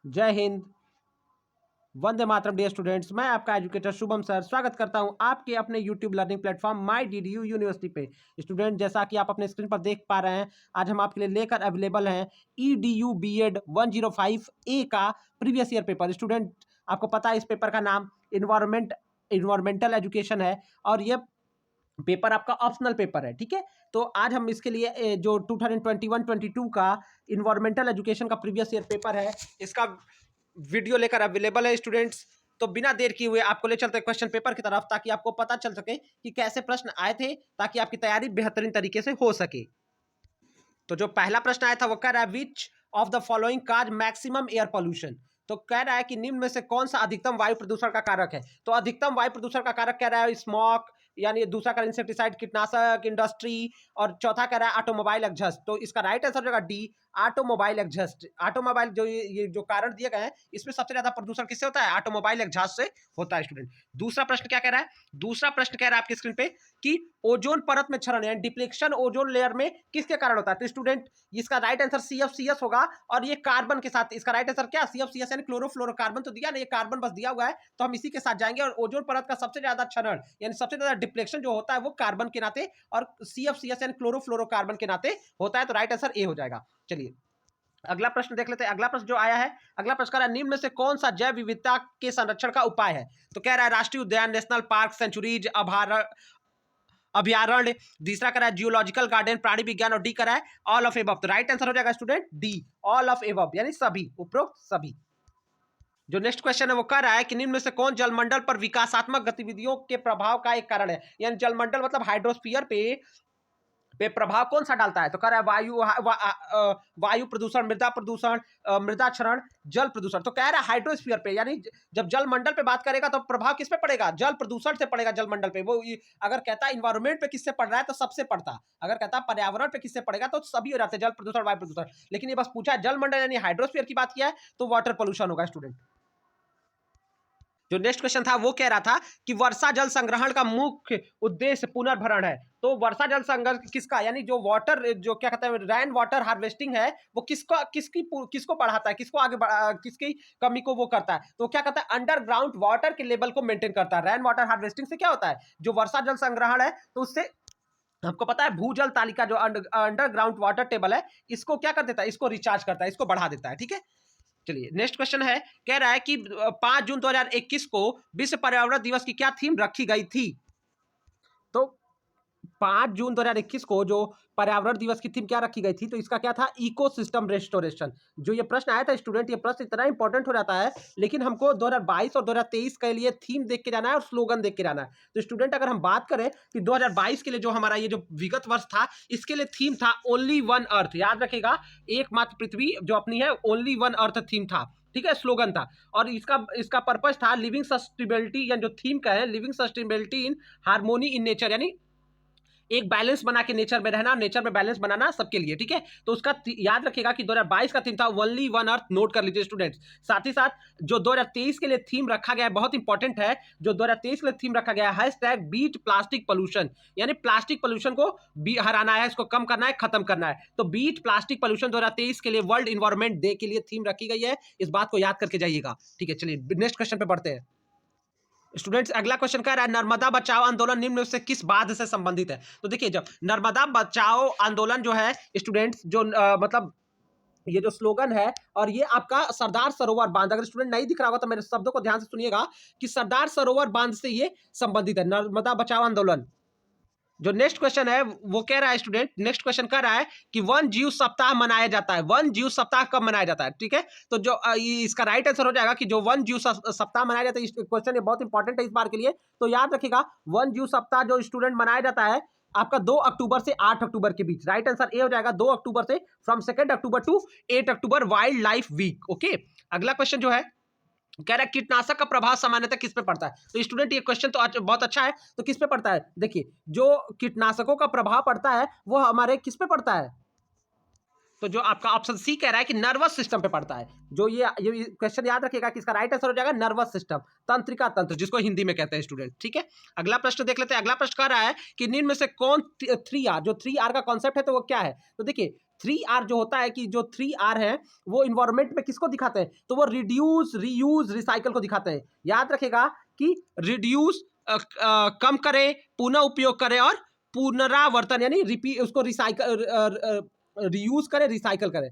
जय Hind, Vande Mataram dear students. मैं आपका एजुकेटर शुभम सर स्वागत करता हूं आपके अपने यूट्यूब लर्निंग प्लेटफॉर्म माई डी डी यू यूनिवर्सिटी पे। स्टूडेंट, जैसा कि आप अपने स्क्रीन पर देख पा रहे हैं, आज हम आपके लिए लेकर अवेलेबल हैं EDU BEd 105A का प्रीवियस ईयर पेपर। स्टूडेंट, आपको पता है इस पेपर का नाम इन्वायरमेंटल एजुकेशन है और ये पेपर आपका ऑप्शनल पेपर है। ठीक है, तो आज हम इसके लिए जो 2021-22 का इन्वायरमेंटल एजुकेशन का प्रीवियस ईयर पेपर है, इसका वीडियो लेकर अवेलेबल है स्टूडेंट्स। तो बिना देर किए हुए आपको ले चलते हैं क्वेश्चन पेपर की तरफ, ताकि आपको पता चल सके कि कैसे प्रश्न आए थे, ताकि आपकी तैयारी बेहतरीन तरीके से हो सके। तो जो पहला प्रश्न आया था वो कह रहा है which of the following cause maximum air pollution. तो कह रहा है कि निम्न में से कौन सा अधिकतम वायु प्रदूषण का कारक है। तो अधिकतम वायु प्रदूषण का कारक कह रहा है स्मॉग, यानी दूसरा का इंसेक्टिसाइड कीटनाशक, इंडस्ट्री, और चौथा कह रहा है ऑटोमोबाइल एग्जॉस्ट। तो इसका राइट आंसर होगा डी, ऑटोमोबाइल एग्जॉस्ट। ऑटोमोबाइल जो ये जो कारण दिए गए हैं, इसमें सबसे ज्यादा प्रदूषण किससे होता है? ऑटोमोबाइल एग्जॉस्ट से होता है स्टूडेंट। दूसरा प्रश्न क्या कह रहा है? दूसरा प्रश्न कह रहा है आपकी स्क्रीन पे कि ओजोन परत में क्षरण यानी डिप्लेक्शन ओजोन लेयर में किसके कारण होता है। तो स्टूडेंट, इसका राइट आंसर CFCS होगा, और ये कार्बन के साथ इसका राइट आंसर क्या? CFCS यानी क्लोरोफ्लोरोकार्बन। तो दिया ना, ये कार्बन बस दिया हुआ है, तो हम इसी के साथ जाएंगे। और ओजोन परत का सबसे ज्यादा क्षरण यानी सबसे ज्यादा डिप्लेक्शन जो होता है वो कार्बन के नाते और CFCS यानी क्लोरोफ्लोरोकार्बन के नाते होता है। तो राइट आंसर ए हो जाएगा। चलिए अगला प्रश्न देख लेते हैं। अगला प्रश्न जो आया है, अगला प्रश्न कह रहा है निम्न में से कौन सा जैव विविधता के संरक्षण का उपाय है। तो कह रहा है राष्ट्रीय उद्यान, नेशनल पार्क, सेंचुरीज, अभ्यारण्य। तीसरा करा है जियोलॉजिकल गार्डन, प्राणी विज्ञान, और डी करा है ऑल ऑफ एबव। तो राइट आंसर हो जाएगा student D, all of above यानी सभी, उपरोक्त सभी। जो नेक्स्ट क्वेश्चन है वो कह रहा है कि निम्न में से कौन जलमंडल पर विकासात्मक गतिविधियों के प्रभाव का एक कारण है। यानी जलमंडल मतलब हाइड्रोस्फीयर पे प्रभाव कौन सा डालता है। तो कह रहा है वायु प्रदूषण, मृदा प्रदूषण, मृदा क्षरण, जल प्रदूषण। तो कह रहा है हाइड्रोस्फीयर पे, यानी जब जलमंडल पे बात करेगा तो प्रभाव किस पे पड़ेगा? जल प्रदूषण से पड़ेगा जलमंडल पे। वो अगर कहता है इन्वायरमेंट पे किससे पड़ रहा है तो सबसे पड़ता, अगर कहता है पर्यावरण पे किससे पड़ेगा तो सभी हो जाते हैं, जल प्रदूषण, वायु प्रदूषण। लेकिन ये बस पूछा है जलमंडल यानी हाइड्रोस्फीयर की बात किया है, तो वाटर पोल्यूशन होगा स्टूडेंट। जो नेक्स्ट क्वेश्चन था वो कह रहा था कि वर्षा जल संग्रहण का मुख्य उद्देश्य पुनर्भरण है। तो वर्षा जल संग्रहण किसका, यानी जो वाटर, जो क्या कहते हैं रेन वाटर हार्वेस्टिंग है, वो किसको बढ़ाता है, किसको आगे किसकी कमी को वो करता है। तो क्या कहता है अंडरग्राउंड वाटर के लेवल को मेंटेन करता है। रेन वाटर हार्वेस्टिंग से क्या होता है, जो वर्षा जल संग्रहण है तो उससे आपको पता है भूजल तालिका जो अंडरग्राउंड वाटर टेबल है, इसको क्या कर देता है, इसको रिचार्ज करता है, इसको बढ़ा देता है। ठीक है, चलिए नेक्स्ट क्वेश्चन है, कह रहा है कि 5 जून 2021 को विश्व पर्यावरण दिवस की क्या थीम रखी गई थी। तो 5 जून 2021 को जो पर्यावरण दिवस की थीम क्या रखी गई थी, तो इसका क्या था? Ecosystem restoration. जो ये प्रश्न आया था स्टूडेंट, ये प्रश्न इतना इंपॉर्टेंट हो जाता है, लेकिन हमको 2022 और 2023 के लिए थीम देख के जाना है और स्लोगन देख के जाना है। तो स्टूडेंट, अगर हम बात करें कि 2022 के लिए जो हमारा ये जो विगत वर्ष था, इसके लिए थीम था ओनली वन अर्थ। याद रखेगा, एकमात्र पृथ्वी जो अपनी है, ओनली वन अर्थ थीम था। ठीक है, स्लोगन था। और इसका पर्पस था लिविंग सस्टेनेबिलिटी, यानी जो थीम का है living sustainability in harmony in nature, यानी एक बैलेंस बना के नेचर में रहना, नेचर में बैलेंस बनाना सबके लिए। ठीक है, तो उसका याद रखिएगा कि 2022 का थीम था ओनली वन अर्थ। नोट कर लीजिए स्टूडेंट्स। साथ ही साथ जो 2023 के लिए थीम रखा गया है, बहुत इंपॉर्टेंट है, जो 2023 के लिए थीम रखा गया है #बीट प्लास्टिक पोल्यूशन, यानी प्लास्टिक पोल्यूशन को हराना है, इसको कम करना है, खत्म करना है। तो बीट प्लास्टिक पोल्यूशन 2023 के लिए वर्ल्ड इन्वायरमेंट डे के लिए थीम रखी गई है, इस बात को याद करके जाइएगा। ठीक है, चलिए नेक्स्ट क्वेश्चन पे बढ़ते हैं। स्टूडेंट्स, अगला क्वेश्चन कह रहा है नर्मदा बचाओ आंदोलन निम्न में से किस बात से संबंधित है। तो देखिए, जब नर्मदा बचाओ आंदोलन जो है स्टूडेंट्स, जो मतलब ये जो स्लोगन है, और ये आपका सरदार सरोवर बांध, अगर स्टूडेंट नहीं दिख रहा होगा तो मेरे शब्दों को ध्यान से सुनिएगा कि सरदार सरोवर बांध से ये संबंधित है, नर्मदा बचाओ आंदोलन। जो नेक्स्ट क्वेश्चन है वो कह रहा है स्टूडेंट, नेक्स्ट क्वेश्चन कह रहा है कि वन जीव सप्ताह मनाया जाता है। वन जीव सप्ताह कब मनाया जाता है? ठीक है, तो जो इसका राइट आंसर हो जाएगा कि जो वन जीव सप्ताह मनाया जाता है। क्वेश्चन ये बहुत इंपॉर्टेंट है इस बार के लिए, तो याद रखिएगा वन जीव सप्ताह जो स्टूडेंट मनाया जाता है आपका 2 अक्टूबर से 8 अक्टूबर के बीच। राइट आंसर ए हो जाएगा 2 अक्टूबर से, from 2 October to 8 October, wild life week. Okay, अगला क्वेश्चन जो है कह रहा है कीटनाशक का प्रभाव सामान्यतः किस पे पड़ता है। तो स्टूडेंट, ये क्वेश्चन तो बहुत अच्छा है, तो किस पे पड़ता है? देखिए, जो कीटनाशकों का प्रभाव पड़ता है वो हमारे किस पे पड़ता है, तो जो आपका ऑप्शन सी कह रहा है कि नर्वस सिस्टम पे पड़ता है। जो ये क्वेश्चन याद रखिएगा कि इसका राइट आंसर हो जाएगा नर्वस सिस्टम, तंत्रिका तंत्र, जिसको हिंदी में कहते हैं स्टूडेंट। ठीक है, अगला प्रश्न देख लेते हैं। अगला प्रश्न कह रहा है कि निम्न में से कौन 3R, जो 3R का कॉन्सेप्ट है तो वो क्या है। तो देखिए 3R जो होता है कि जो 3R है वो इन्वायरमेंट में किसको दिखाते हैं, तो वो रिड्यूस, रीयूज, रिसाइकल को दिखाते हैं। याद रखेगा कि रिड्यूस कम करें, पुनः उपयोग करें, और पुनरावर्तन यानी रिपीट, उसको रिसाइकल, रीयूज करें, रिसाइकल करें।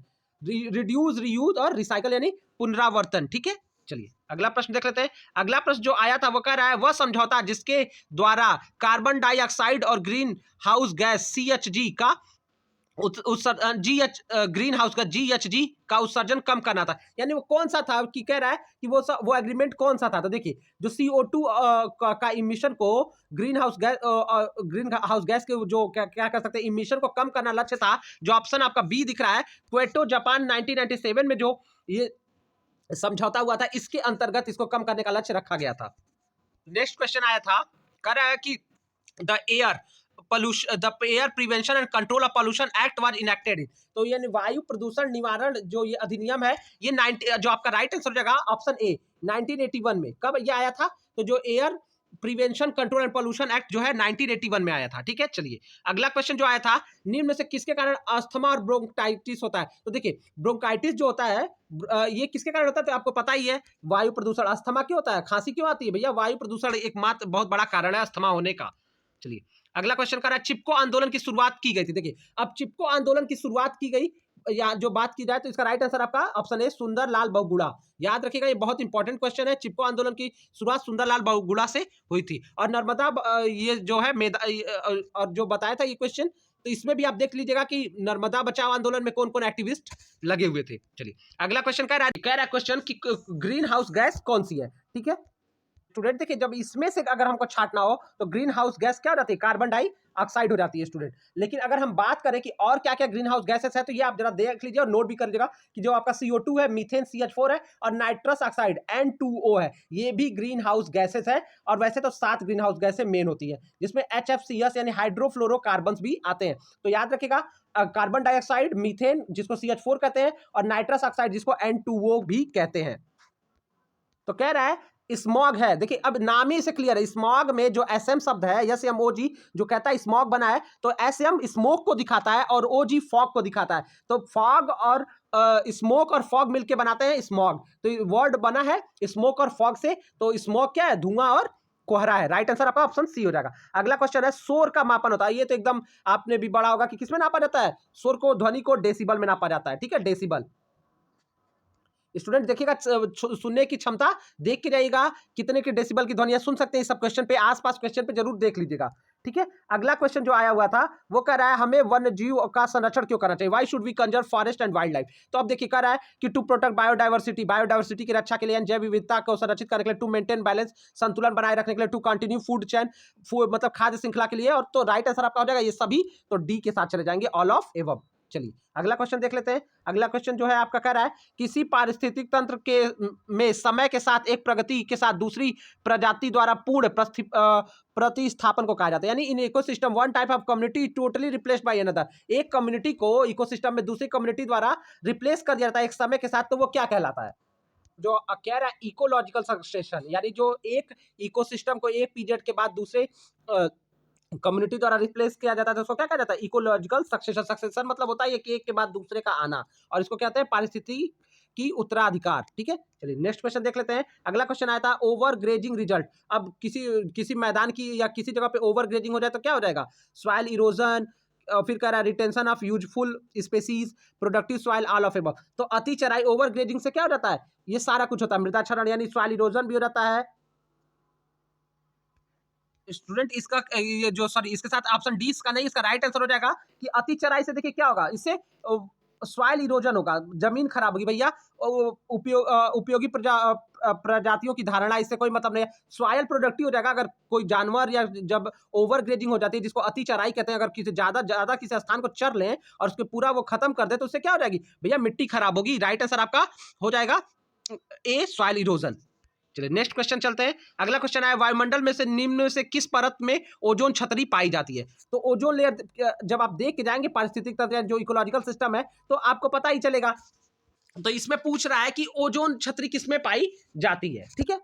रिड्यूस, रीयूज और रिसाइकल यानी पुनरावर्तन। ठीक है, चलिए अगला प्रश्न देख लेते हैं। अगला प्रश्न जो आया था वो कह रहा है वह समझौता जिसके द्वारा कार्बन डाइऑक्साइड और ग्रीन हाउस गैस CHG का ग्रीन हाउस का GHG का उत्सर्जन कम करना था, यानी वो कौन सा था कि कह रहा है कि वो एग्रीमेंट कौन सा था। तो देखिए जो CO2 का इमिशन को ग्रीन हाउस गैस के जो क्या कर सकते हैं इमिशन को कम करना लक्ष्य था, जो ऑप्शन आपका बी दिख रहा है, क्वेटो जापान 1997 में जो ये समझौता हुआ था, इसके अंतर्गत इसको कम करने का लक्ष्य रखा गया था। नेक्स्ट क्वेश्चन आया था, कह रहा है कि the air prevention and control of pollution act was enacted इन, तो यानी वायु प्रदूषण निवारण जो ये अधिनियम है, ये 90 जो आपका राइट आंसर हो जाएगा ऑप्शन ए 1981 में। कब ये आया था, तो जो air prevention control and pollution act जो है 1981 में आया था। ठीक है, चलिए अगला क्वेश्चन जो आया था, निम्न में से किसके कारण अस्थमा और ब्रोंकाइटिस होता है। तो देखिए ब्रोंकाइटिस जो होता है ये किसके कारण होता है, तो आपको पता ही है वायु प्रदूषण। अस्थमा क्यों होता है, खांसी क्यों आती है भैया, वायु प्रदूषण एकमात्र बहुत बड़ा कारण है अस्थमा होने का। चलिए अगला क्वेश्चन कर रहा है चिपको आंदोलन की शुरुआत की गई थी। देखिए अब चिपको आंदोलन की शुरुआत की गई या जो बात की जाए तो इसका राइट आंसर आपका ऑप्शन है सुंदरलाल बहुगुणा। याद रखिएगा ये बहुत इंपॉर्टेंट क्वेश्चन है। चिपको आंदोलन की शुरुआत सुंदरलाल बहुगुणा से हुई थी। और नर्मदा ये जो है और जो बताया था ये क्वेश्चन, तो इसमें भी आप देख लीजिएगा कि नर्मदा बचाओ आंदोलन में कौन कौन एक्टिविस्ट लगे हुए थे। चलिए अगला क्वेश्चन कह रहा है क्वेश्चन कि ग्रीन हाउस गैस कौन सी है। ठीक है स्टूडेंट, देखिए जब इसमें से अगर हमको छांटना हो तो ग्रीन हाउस गैस क्या हो जाती है, कार्बन डाइऑक्साइड हो जाती है स्टूडेंट। लेकिन अगर हम बात करें कि और क्या क्या ग्रीन हाउस गैसेस है, तो ये आप जरा देख लीजिए और नोट भी कर लीजिएगा कि जो आपका CO2 है, मीथेन CH4 है, और नाइट्रस ऑक्साइड N2O है, ये भी ग्रीन हाउस गैसेस है। और वैसे तो 7 ग्रीन हाउस गैसें मेन होती है, जिसमें HFCs यानी हाइड्रोफ्लोरोकार्बन भी आते हैं। तो याद रखिएगा कार्बन डाइऑक्साइड, मीथेन जिसको CH4 कहते हैं, और नाइट्रस ऑक्साइड जिसको N2O भी कहते हैं। तो कह रहा है स्मॉग है। देखिए अब नाम ही से क्लियर है, स्मॉग में जो SM शब्द है, SMOG जो कहता है स्मॉग बना है, तो SM स्मोक को दिखाता है और OG फॉग को दिखाता है। तो फॉग और स्मोक और फॉग मिलके बनाते हैं स्मॉग। तो वर्ड बना है स्मोक और फॉग से, तो स्मोक क्या है, धुआं और कोहरा है। राइट आंसर आपका ऑप्शन सी हो जाएगा। अगला क्वेश्चन है शोर का मापन होता है। ये तो एकदम आपने भी पढ़ा होगा कि किसमें नापा जाता है, शोर को, ध्वनि को डेसिबल में नापा जाता है। ठीक है, डेसिबल। स्टूडेंट देखिएगा सुनने की क्षमता देख के जाइएगा कितने के डेसिबल की ध्वनियां सुन सकते हैं। इस सब क्वेश्चन पे, आसपास क्वेश्चन पे जरूर देख लीजिएगा। ठीक है, अगला क्वेश्चन जो आया हुआ था वो कह रहा है हमें वन्य जीव का संरक्षण क्यों करना चाहिए, why should we conserve forest and wild life. तो अब देखिए कह रहा है कि टू प्रोटेक्ट बायोडाइवर्सिटी की रक्षा के लिए, जैव विविधता को संरक्षित करने के लिए, टू मेंटेन बैलेंस संतुलन बनाए रखने के लिए, टू कंटिन्यू फूड चेन मतलब खाद्य श्रृंखला के लिए। और तो राइट आंसर आपका हो जाएगा ये सभी, तो डी के साथ चले जाएंगे, ऑल ऑफ एबव। चलिए अगला क्वेश्चन देख लेते हैं। अगला क्वेश्चन जो है आपका कह रहा है किसी पारिस्थितिक तंत्र के में समय के साथ एक प्रगति के साथ दूसरी प्रजाति द्वारा पूर्ण प्रतिस्थापन को कहा जाता है। यानी in ecosystem one type of community totally replaced by another, एक कम्युनिटी को इकोसिस्टम में दूसरी कम्युनिटी द्वारा रिप्लेस कर दिया जाता है एक समय के साथ, तो वो क्या कहलाता है। जो कह रहा है इकोलॉजिकल सक्सेशन, यानी जो एक इकोसिस्टम को एक पीरियड के बाद दूसरे कम्युनिटी द्वारा रिप्लेस किया जाता है, तो उसको क्या कहा जाता है, इकोलॉजिकल सक्सेशन। सक्सेशन मतलब होता है कि एक के बाद दूसरे का आना, और इसको कहते हैं पारिस्थिति की उत्तराधिकार। ठीक है, चलिए नेक्स्ट क्वेश्चन देख लेते हैं। अगला क्वेश्चन आया था ओवर ग्रेजिंग रिजल्ट। अब किसी मैदान की या किसी जगह पे ओवर ग्रेजिंग हो जाए तो क्या हो जाएगा, सॉइल इरोजन, फिर कह रहा है retention of useful species, productive soil, all of above. तो अति चराई ओवर ग्रेजिंग से क्या हो जाता है, ये सारा कुछ होता है, मृदा क्षरण यानी सॉइल इरोजन भी हो जाता है। स्टूडेंट इसका ये जो सॉरी इसके साथ ऑप्शन डी इसका नहीं, इसका राइट आंसर हो जाएगा कि अति चराई से देखिए क्या होगा, इससे सॉइल इरोजन होगा, जमीन खराब होगी भैया। उपयोगी प्रजातियों की धारणा, इससे कोई मतलब नहीं है। सॉइल प्रोडक्टिव हो जाएगा अगर कोई जानवर या जब ओवर ग्रेजिंग हो जाती है, जिसको अति चराई कहते हैं, अगर किसी ज्यादा किसी स्थान को चर लें और उसके पूरा वो खत्म कर दे, तो उससे क्या हो जाएगी भैया, मिट्टी खराब होगी। राइट आंसर आपका हो जाएगा ए, सॉइल इरोजन। चलिए नेक्स्ट क्वेश्चन चलते हैं। अगला क्वेश्चन आया वायुमंडल में से निम्न में से किस परत में ओजोन छतरी पाई जाती है। तो ओजोन लेयर जब आप देख के जाएंगे पारिस्थितिक तंत्र जो इकोलॉजिकल सिस्टम है, तो आपको पता ही चलेगा। तो इसमें पूछ रहा है कि ओजोन छतरी किसमें पाई जाती है। ठीक है,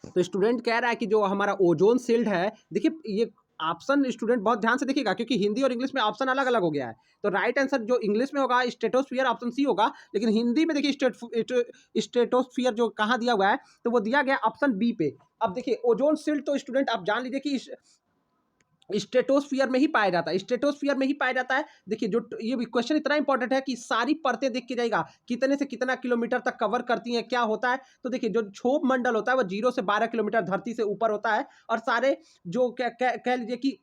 तो स्टूडेंट कह रहा है कि जो हमारा ओजोन शिल्ड है, देखिए ये ऑप्शन स्टूडेंट बहुत ध्यान से देखिएगा, क्योंकि हिंदी और इंग्लिश में ऑप्शन अलग अलग हो गया है। तो राइट आंसर जो इंग्लिश में होगा स्ट्रेटोस्फीयर, ऑप्शन सी होगा, लेकिन हिंदी में देखिए स्ट्रेटोस्फीयर जो कहाँ दिया हुआ है, तो वो दिया गया ऑप्शन बी पे। अब देखिए ओजोन शिल्ड तो स्टूडेंट आप जान लीजिए कि स्ट्रेटोस्फीयर में ही पाया जाता है, स्ट्रेटोस्फीयर में ही पाया जाता है। देखिए जो ये क्वेश्चन इतना इंपॉर्टेंट है कि सारी परतें देख के जाएगा कितने से कितना किलोमीटर तक कवर करती हैं, क्या होता है। तो देखिए जो क्षोभ मंडल होता है वो 0 से 12 किलोमीटर धरती से ऊपर होता है, और सारे जो कह लीजिए कि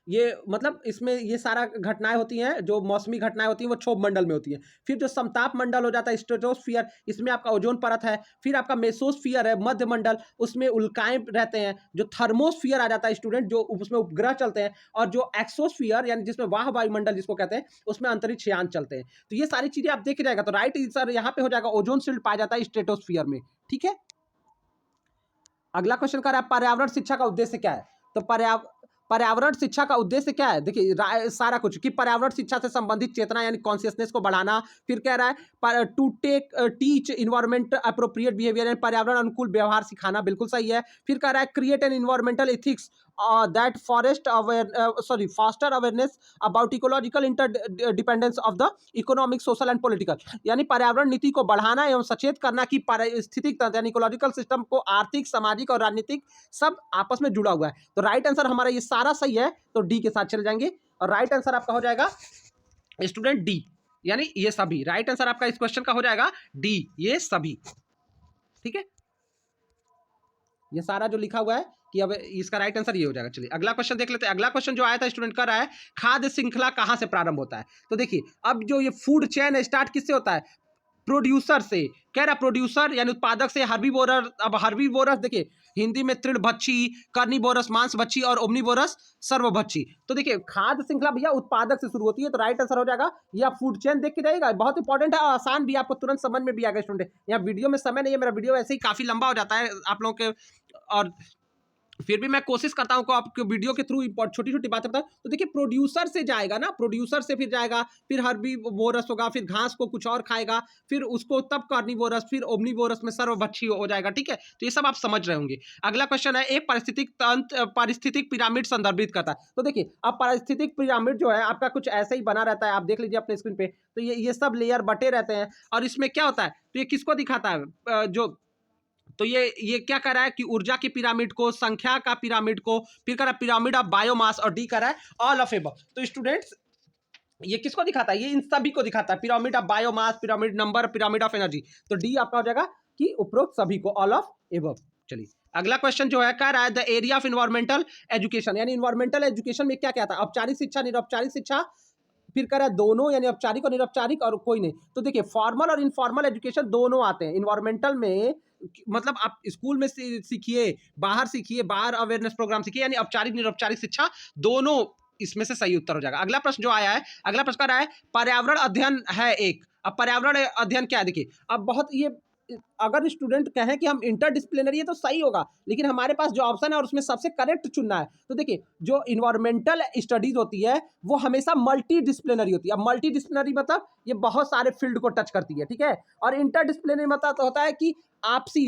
ये मतलब इसमें ये सारा घटनाएं होती हैं, जो मौसमी घटनाएं होती हैं वो क्षोभ मंडल में होती हैं। फिर जो समताप मंडल हो जाता है स्ट्रेटोस्फीयर, इसमें आपका ओजोन परत है। फिर आपका मेसोस्फीयर है मध्य मंडल, उसमें उल्काएं रहते हैं। जो थर्मोस्फीयर आ जाता है स्टूडेंट, जो उसमें उपग्रह चलते हैं। और जो एक्सोस्फीयर यानी जिसमें वाह वायुमंडल जिसको कहते हैं, उसमें अंतरिक्ष यान चलते हैं। तो ये सारी चीजें आप देख जाएगा, तो राइट आंसर यहाँ पे हो जाएगा ओजोन शिल्ड पाया जाता है स्ट्रेटोस्फीयर में। ठीक है, अगला क्वेश्चन कर रहा है पर्यावरण शिक्षा का उद्देश्य क्या है। तो पर्यावरण शिक्षा का उद्देश्य क्या है, देखिए सारा कुछ कि पर्यावरण शिक्षा से संबंधित चेतना यानी कॉन्शियसनेस को बढ़ाना। फिर कह रहा है to teach environment appropriate behaviour यानी पर्यावरण अनुकूल व्यवहार सिखाना, बिल्कुल सही है। फिर कह रहा है create an environmental ethics that faster awareness about ecological interdependence of the economic social and political, यानी पर्यावरण नीति को बढ़ाना एवं सचेत करना कि पारिस्थितिक तंत्र यानी इकोलॉजिकल सिस्टम को आर्थिक, सामाजिक और राजनीतिक सब आपस में जुड़ा हुआ है। तो राइट आंसर हमारा ये सारा सही है, तो डी के साथ चले जाएंगे। और राइट आंसर आपका हो जाएगा स्टूडेंट डी, यानी ये सभी। राइट आंसर आपका इस क्वेश्चन का हो जाएगा डी, ये सभी। ठीक है, ये सारा जो लिखा हुआ है कि अब इसका राइट आंसर ये हो जाएगा। चलिए अगला क्वेश्चन देख लेते हैं। अगला क्वेश्चन जो आया था स्टूडेंट का रहा है खाद्य श्रृंखला कहां से प्रारंभ होता है। तो देखिए अब जो ये फूड चेन स्टार्ट किससे होता है, प्रोड्यूसर से। कह रहा प्रोड्यूसर यानी उत्पादक से हर्बीवोरस। अब हर्बीवोरस देखिए हिंदी में तृणभक्षी, कार्निवोरस मांसभक्षी और ओमनिवोरस सर्वभक्षी। तो देखिए खाद्य श्रृंखला भैया उत्पादक से शुरू होती है, तो राइट आंसर हो जाएगा या फूड चेन। देख के जाइएगा, बहुत इंपॉर्टेंट है, आसान भी, आपको तुरंत समझ में भी आ गया स्टूडेंट। यहाँ वीडियो में समय नहीं है, मेरा वीडियो ऐसे ही काफी लंबा हो जाता है आप लोगों के, और फिर भी मैं कोशिश करता हूं को आपको वीडियो के थ्रू छोटी छोटी बातें बताऊं। तो देखिए प्रोड्यूसर से जाएगा ना, प्रोड्यूसर से फिर जाएगा, फिर हर्बीवोरस होगा, फिर घास को कुछ और खाएगा, फिर उसको तब कार्निवोरस, फिर ओमनिवोरस में सर्वभक्षी हो जाएगा। ठीक है, तो ये सब आप समझ रहे होंगे। अगला क्वेश्चन है एक पारिस्थितिक पिरामिड संदर्भित करता है। तो देखिए अब पारिस्थितिक पिरामिड जो है आपका कुछ ऐसे ही बना रहता है, आप देख लीजिए अपने स्क्रीन पे। तो ये सब लेयर बटे रहते हैं, और इसमें क्या होता है, तो ये किसको दिखाता है, जो तो ये क्या कर रहा है कि ऊर्जा की पिरामिड को, संख्या का पिरामिड को, फिर कर रहा है पिरामिड ऑफ बायोमास, और डी कर रहा है ऑल ऑफ एबव। तो स्टूडेंट्स ये किसको दिखाता है, ये इन सभी को दिखाता है, pyramid of biomass, pyramid number, pyramid of energy. तो डी आपका हो जाएगा कि उपरोक्त सभी को, ऑल ऑफ एबव। चलिए अगला क्वेश्चन जो है कह रहा है the area of environmental education, यानी इन्वायरमेंटल एजुकेशन में क्या क्या था, औपचारिक शिक्षा, निरौपचारिक शिक्षा, फिर कह रहा है दोनों यानी औपचारिक और निरौपचारिक, और कोई नहीं। तो देखिए फॉर्मल और इनफॉर्मल एजुकेशन दोनों आते हैं इन्वायरमेंटल में। मतलब आप स्कूल में सीखिए, बाहर अवेयरनेस प्रोग्राम सीखिए, यानी औपचारिक निरौपचारिक शिक्षा दोनों इसमें से सही उत्तर हो जाएगा। अगला प्रश्न जो आया है, अगला प्रश्न का रहा है पर्यावरण अध्ययन है एक। अब पर्यावरण अध्ययन क्या है, देखिए अब बहुत ये, अगर स्टूडेंट कहें कि हम इंटरडिसिप्लिनरी है तो सही होगा, लेकिन हमारे पास जो ऑप्शन है और उसमें सबसे करेक्ट चुनना है। तो देखिए जो इन्वायरमेंटल स्टडीज होती है वो हमेशा मल्टी डिसिप्लिनरी होती है। अब मल्टी डिसिप्लिनरी मतलब ये बहुत सारे फील्ड को टच करती है, ठीक है। और इंटरडिसिप्लिनरी मतलब तो होता है कि आपसी,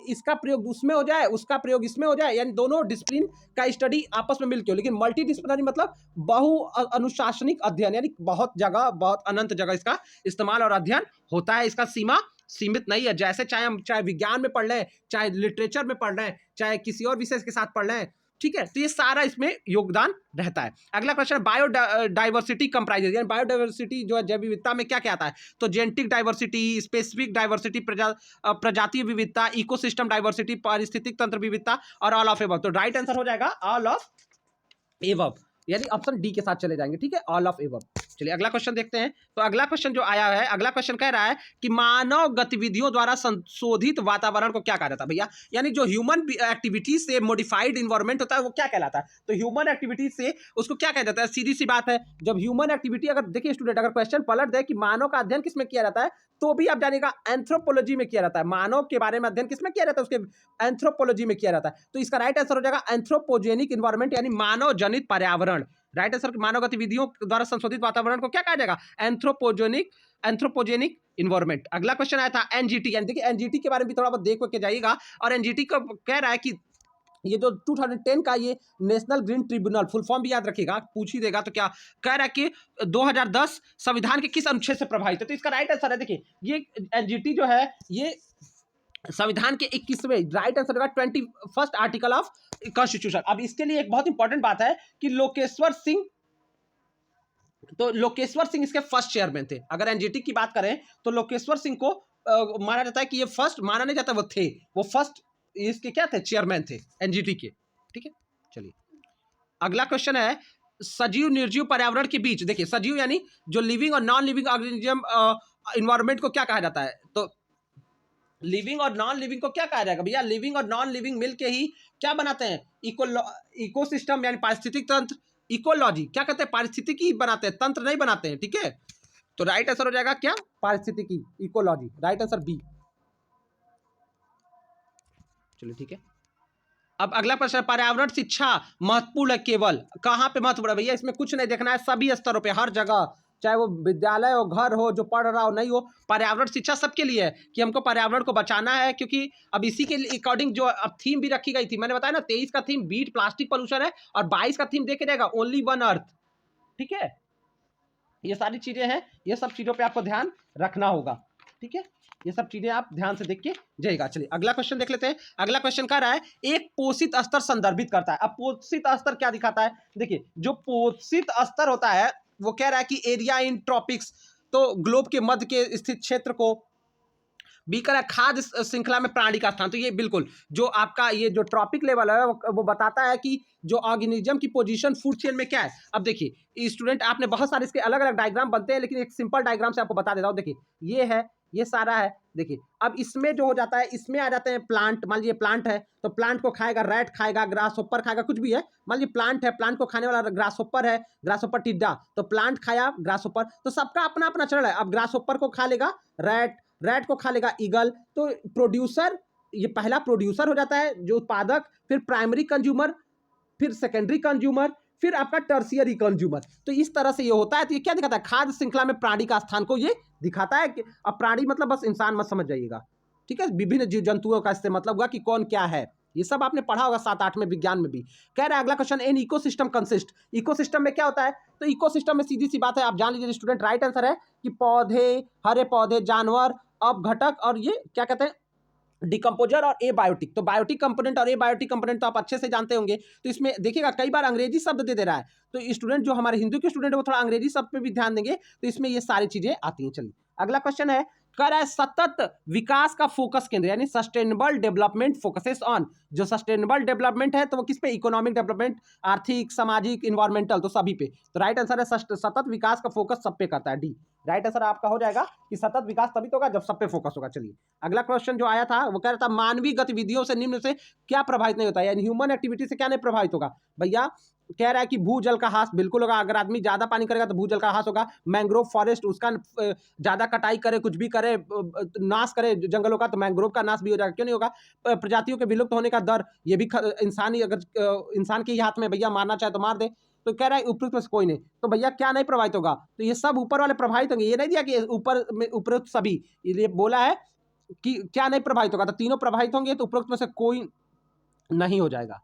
इसका प्रयोग उसमें हो जाए, उसका प्रयोग इसमें हो जाए, यानी दोनों डिसिप्लिन का स्टडी आपस में मिलकर हो। लेकिन मल्टी डिसिप्लिनरी मतलब बहु अनुशासनिक अध्ययन, यानी बहुत जगह, बहुत अनंत जगह इसका इस्तेमाल और अध्ययन होता है। इसका सीमा सीमित नहीं है, जैसे चाहे हम चाहे विज्ञान में पढ़ लें, चाहे लिटरेचर में पढ़ लें, चाहे किसी और विषय के साथ पढ़ लें, ठीक है। तो ये सारा इसमें योगदान रहता है। अगला क्वेश्चन है बायोडाइवर्सिटी कंप्राइजेज, यानी बायोडाइवर्सिटी जो है जैव विविधता में क्या क्या आता है। तो जेनेटिक डाइवर्सिटी, स्पेसिफिक डाइवर्सिटी, प्रजातीय विविधता, इकोसिस्टम डाइवर्सिटी, पारिस्थितिक तंत्र विविधता, और ऑल ऑफ एबव। तो राइट आंसर हो जाएगा ऑल ऑफ एबव, यानी ऑप्शन डी के साथ चले जाएंगे, ठीक है, ऑल ऑफ एबव। चलिए अगला क्वेश्चन देखते हैं। तो अगला क्वेश्चन जो आया है, अगला क्वेश्चन कह रहा है कि मानव गतिविधियों द्वारा संशोधित वातावरण को क्या कहा जाता है भैया, यानी जो ह्यूमन एक्टिविटीज से मॉडिफाइड इन्वायरमेंट होता है वो क्या कहलाता है। तो ह्यूमन एक्टिविटीज से उसको क्या कहा जाता है, सीधी सी बात है, जब ह्यूमन एक्टिविटी, अगर देखिए स्टूडेंट अगर क्वेश्चन पलट दे कि मानव का अध्ययन किसमें किया जाता है, तो भी आप जानेगा एंथ्रोपोलॉजी में किया जाता है। मानव के बारे में अध्ययन किसमें किया जाता है, उसके एंथ्रोपोलॉजी में किया जाता है। तो इसका राइट आंसर हो जाएगा एंथ्रोपोजेनिक इन्वायरमेंट, यानी मानव जनित पर्यावरण। राइट आंसर मानव गतिविधियों द्वारा संशोधित वातावरण को क्या कहा जाएगा, एंथ्रोपोजेनिक इन्वायरमेंट। अगला क्वेश्चन आया था एनजीटी, यानी देखिए एनजीटी के बारे में भी थोड़ा बहुत देख के जाइएगा। और एनजीटी को कह रहा है कि ये जो 2010 का ये national green tribunal, full form भी याद रखिएगा, पूछ ही देगा तो क्या कह रहा है कि 2010 संविधान के किस अनुच्छेद से प्रभावित है? तो इसका राइट आंसर है, देखिए ये एनजीटी जो है ये संविधान के 21वें, राइट आंसर होगा 21st आर्टिकल ऑफ कॉन्स्टिट्यूशन। अब इसके लिए एक बहुत इंपॉर्टेंट बात है कि लोकेश्वर सिंह, तो लोकेश्वर सिंह इसके फर्स्ट चेयरमैन थे। अगर एनजीटी की बात करें तो लोकेश्वर सिंह को माना जाता है कि ये फर्स्ट, माना नहीं जाता वो थे, वो फर्स्ट इसके क्या थे, चेयरमैन थे एनजीटी के। ठीक है, चलिए अगला क्वेश्चन है, सजीव निर्जीव पर्यावरण के बीच, देखिए सजीव यानी जो लिविंग और नॉन लिविंग ऑर्गेनिज्म इन्वायरमेंट को क्या कहा जाता है? तो लिविंग और नॉन लिविंग को क्या कहा जाएगा भैया? लिविंग और नॉन लिविंग मिलके ही क्या बनाते हैं? इकोसिस्टम यानी पारिस्थितिक तंत्र। इकोलॉजी क्या कहते हैं? पारिस्थितिकी बनाते हैं, तंत्र नहीं बनाते हैं। ठीक है, तो राइट आंसर हो जाएगा क्या? पारिस्थितिकी, इकोलॉजी, राइट आंसर बी। चलिए ठीक है, अब अगला प्रश्न, पर्यावरण शिक्षा महत्वपूर्ण है केवल कहाँ पे महत्वपूर्ण है? भैया इसमें कुछ नहीं देखना है, सभी स्तरों पे, हर जगह, चाहे वो विद्यालय हो, घर हो, जो पढ़ रहा हो नहीं हो, पर्यावरण शिक्षा सबके लिए है कि हमको पर्यावरण को बचाना है। क्योंकि अब इसी के अकॉर्डिंग जो अब थीम भी रखी गई थी, मैंने बताया ना 23 का थीम बीट प्लास्टिक पोल्यूशन है और 22 का थीम देखे जाएगा ओनली वन अर्थ। ठीक है, ये सारी चीजें हैं, ये सब चीजों पर आपको ध्यान रखना होगा। ठीक है, ये सब चीजें आप ध्यान से देख के जाइएगा। चलिए अगला क्वेश्चन देख लेते हैं। अगला क्वेश्चन कह रहा है एक पोषित स्तर संदर्भित करता है। अब पोषित स्तर क्या दिखाता है? देखिए जो पोषित स्तर होता है वो कह रहा है कि एरिया इन ट्रॉपिक्स, तो ग्लोब के मध्य के स्थित क्षेत्र को। बी कह रहा है खाद्य श्रृंखला में प्राणी का स्थान, तो ये बिल्कुल जो आपका ये जो ट्रॉपिक लेवल है वो बताता है कि जो ऑर्गेनिज्म की पोजीशन फूड चेन में क्या है। अब देखिए स्टूडेंट, आपने बहुत सारे इसके अलग अलग डायग्राम बनते हैं, लेकिन एक सिंपल डायग्राम से आपको बता देता हूँ। देखिए ये है, ये सारा है। देखिए अब इसमें जो हो जाता है, इसमें आ जाते हैं प्लांट। मान लीजिए प्लांट है तो प्लांट को खाएगा रैट, खाएगा ग्रास होपर, खाएगा कुछ भी है। मान लीजिए प्लांट है, प्लांट को खाने वाला ग्रास होपर है, ग्रास होपर टिड्डा, तो प्लांट खाया ग्रास होपर, तो सबका अपना अपना चरण है। अब ग्रास होपर को खा लेगा रैट, रैट को खा लेगा ईगल, तो प्रोड्यूसर, ये पहला प्रोड्यूसर हो जाता है जो उत्पादक, फिर प्राइमरी कंज्यूमर, फिर सेकेंडरी कंज्यूमर, फिर आपका टर्शियरी कंज्यूमर। तो इस तरह से ये होता है। तो ये क्या दिखाता है? खाद्य श्रृंखला में प्राणी का स्थान को ये दिखाता है कि अब प्राणी मतलब बस इंसान मत समझ जाइएगा। ठीक है, विभिन्न जीव जंतुओं का इससे मतलब हुआ कि कौन क्या है, ये सब आपने पढ़ा होगा 7-8 में विज्ञान में भी। कह रहा है अगला question, in ecosystem consist, ecosystem में क्या होता है? तो इकोसिस्टम में सीधी सी बात है, आप जान लीजिए स्टूडेंट, राइट आंसर है कि पौधे, हरे पौधे, जानवर, अपघटक और ये क्या कहते हैं डिकम्पोजर और एबायोटिक। तो बायोटिक कंपोनेंट और एबायोटिक कंपोनेंट तो आप अच्छे से जानते होंगे। तो इसमें देखिएगा कई बार अंग्रेजी शब्द दे रहा है, तो स्टूडेंट जो हमारे हिंदू के स्टूडेंट है वो थोड़ा अंग्रेजी शब्द पे भी ध्यान देंगे, तो इसमें ये सारी चीजें आती हैं। चलिए अगला क्वेश्चन है, कह रहा है सतत विकास का फोकस केंद्र यानी सस्टेनेबल डेवलपमेंट फोकसेस ऑन। जो सस्टेनेबल डेवलपमेंट है तो वो किस पे? इकोनॉमिक डेवलपमेंट, आर्थिक, सामाजिक, इन्वायरमेंटल, तो सभी पे। तो राइट आंसर है सतत विकास का फोकस सब पे करता है, डी। राइट आंसर आपका हो जाएगा कि सतत विकास तभी तो होगा जब सब पे फोकस होगा। चलिए अगला क्वेश्चन जो आया था वो कह रहा था मानवीय गतिविधियों से निम्न से क्या प्रभावित नहीं होता, यानी ह्यूमन एक्टिविटी से क्या नहीं प्रभावित होगा? भैया कह रहा है कि भूजल का ह्रास बिल्कुल होगा। अगर आदमी ज्यादा पानी करेगा तो भूजल का ह्रास होगा। मैंग्रोव फॉरेस्ट, उसका ज्यादा कटाई करे, कुछ भी करे, नाश करे जंगलों का, तो मैंग्रोव का नाश भी हो जाएगा। क्यों नहीं होगा? प्रजातियों के विलुप्त होने का दर, ये भी इंसानी, अगर इंसान के ही हाथ में, भैया मारना चाहे तो मार दे। तो कह रहा है उपयुक्त में से कोई नहीं, तो भैया क्या नहीं प्रभावित होगा? तो ये सब ऊपर वाले प्रभावित होंगे, ये नहीं दिया कि ऊपर में उपयुक्त सभी, ये बोला है कि क्या नहीं प्रभावित होगा, तो तीनों प्रभावित होंगे, तो उपयुक्त में से कोई नहीं हो जाएगा।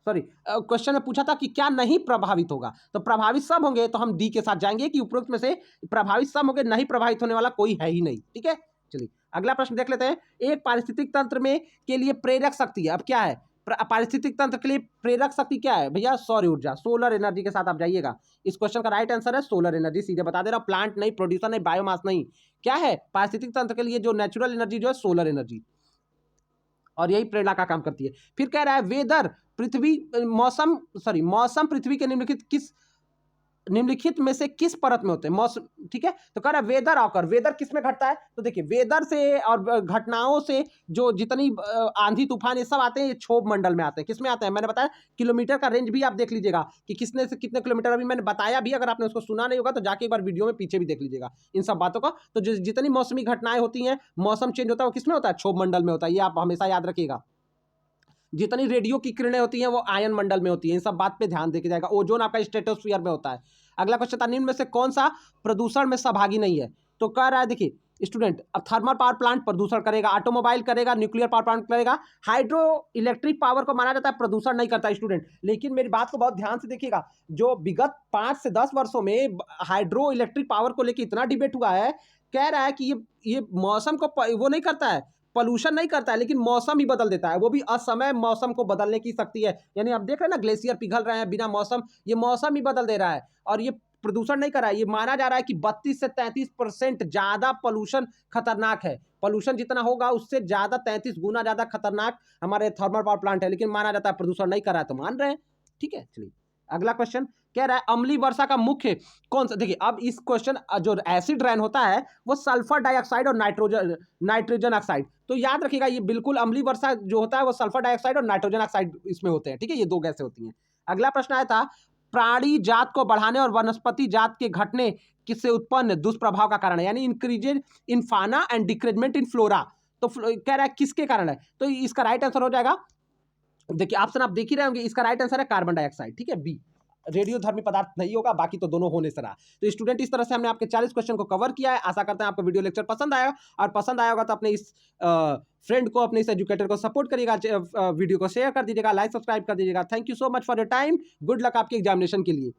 सॉरी, क्वेश्चन में पूछा था कि क्या नहीं प्रभावित होगा, तो प्रभावित सब होंगे, तो हम डी के साथ जाएंगे कि उपयुक्त में से प्रभावित सब होंगे, नहीं प्रभावित होने वाला कोई है ही नहीं। ठीक है, चलिए अगला प्रश्न देख लेते हैं। एक पारिस्थितिक तंत्र में के लिए प्रेरक शक्ति है, अब क्या है पारिस्थितिक तंत्र के लिए प्रेरक शक्ति क्या है? भैया सौर ऊर्जा, सोलर एनर्जी के साथ आप जाइएगा। इस क्वेश्चन का राइट आंसर है सोलर एनर्जी, सीधे बता दे रहा हूं, प्लांट नहीं, प्रोड्यूसर नहीं, बायोमास नहीं, क्या है पारिस्थितिक तंत्र के लिए जो नेचुरल एनर्जी जो है सोलर एनर्जी, और यही प्रेरणा का काम करती है। फिर कह रहा है वेदर पृथ्वी, मौसम पृथ्वी के निम्नलिखित में से किस परत में होते हैं? मौसम, ठीक है, तो कह रहा है वेदर ऑकर, वेदर किस में घटता है? तो देखिए वेदर से और घटनाओं से जो जितनी आंधी तूफान ये सब आते हैं, ये क्षोभ मंडल में आते हैं। किस में आते हैं? मैंने बताया किलोमीटर का रेंज भी आप देख लीजिएगा कि किसने से कितने किलोमीटर, अभी मैंने बताया भी, अगर आपने उसको सुना नहीं होगा तो जाके एक बार वीडियो में पीछे भी देख लीजिएगा इन सब बातों का। तो जितनी मौसमी घटनाएं होती हैं, मौसम चेंज होता है, वो किसमें होता है? क्षोभ मंडल में होता है, ये आप हमेशा याद रखिएगा। जितनी रेडियो की किरणें होती हैं वो आयन मंडल में होती हैं, इन सब बात पे ध्यान देके जाएगा। ओजोन आपका स्ट्रेटोस्फीयर में होता है। अगला क्वेश्चन था निम्न में से कौन सा प्रदूषण में सहभागी नहीं है? तो कह रहा है देखिए स्टूडेंट, अब थर्मल पावर प्लांट प्रदूषण करेगा, ऑटोमोबाइल करेगा, न्यूक्लियर पावर प्लांट करेगा, हाइड्रो इलेक्ट्रिक पावर को माना जाता है प्रदूषण नहीं करता स्टूडेंट। लेकिन मेरी बात को बहुत ध्यान से देखिएगा, जो विगत 5 से 10 वर्षों में हाइड्रो इलेक्ट्रिक पावर को लेकर इतना डिबेट हुआ है, कह रहा है कि ये मौसम को वो नहीं करता है, पॉल्यूशन नहीं करता है, लेकिन मौसम ही बदल देता है, वो भी असमय मौसम को बदलने की शक्ति है। यानी आप देख रहे हैं ना, ग्लेशियर पिघल रहे हैं बिना मौसम, ये मौसम ही बदल दे रहा है और ये प्रदूषण नहीं कर रहा है। ये माना जा रहा है कि 32 से 33% ज्यादा पोल्यूशन खतरनाक है। पोल्यूशन जितना होगा उससे ज्यादा 33 गुना ज्यादा खतरनाक हमारे थर्मल पावर प्लांट है, लेकिन माना जाता है प्रदूषण नहीं कर रहा है, तो मान रहे हैं। ठीक है, चलिए अगला क्वेश्चन कह रहा है अम्लीय वर्षा का मुख्य कौन सा। देखिए अब इस क्वेश्चन, जो एसिड रेन होता है वो सल्फर डाइऑक्साइड और नाइट्रोजन ऑक्साइड, तो याद रखिएगा ये बिल्कुल अम्लीय वर्षा जो होता है वो सल्फर डाइऑक्साइड और नाइट्रोजन ऑक्साइड इसमें होते हैं। ठीक है, ये 2 गैसें होती हैं। अगला प्रश्न आया था प्राणी जात को बढ़ाने और वनस्पति जात के घटने किससे उत्पन्न दुष्प्रभाव का कारण है, यानी इंक्रीज इन फाना एंड डिक्रीजमेंट इन फ्लोरा, तो कह रहा है किसके कारण है, तो इसका राइट आंसर हो जाएगा, देखिए ऑप्शन आप देख ही रहे होंगे, इसका राइट आंसर है कार्बन डाइऑक्साइड। ठीक है, बी, रेडियोधर्मी पदार्थ नहीं होगा, बाकी तो दोनों होने से रहा। तो स्टूडेंट इस तरह से हमने आपके 40 क्वेश्चन को कवर किया है। आशा करते हैं आपको वीडियो लेक्चर पसंद आएगा, और पसंद आया होगा तो अपने इस फ्रेंड को, अपने इस एजुकेटर को सपोर्ट करिएगा, वीडियो को शेयर कर दीजिएगा, लाइक सब्सक्राइब कर दीजिएगा। Thank you so much for your time, good luck आपके एग्जामिनेशन के लिए।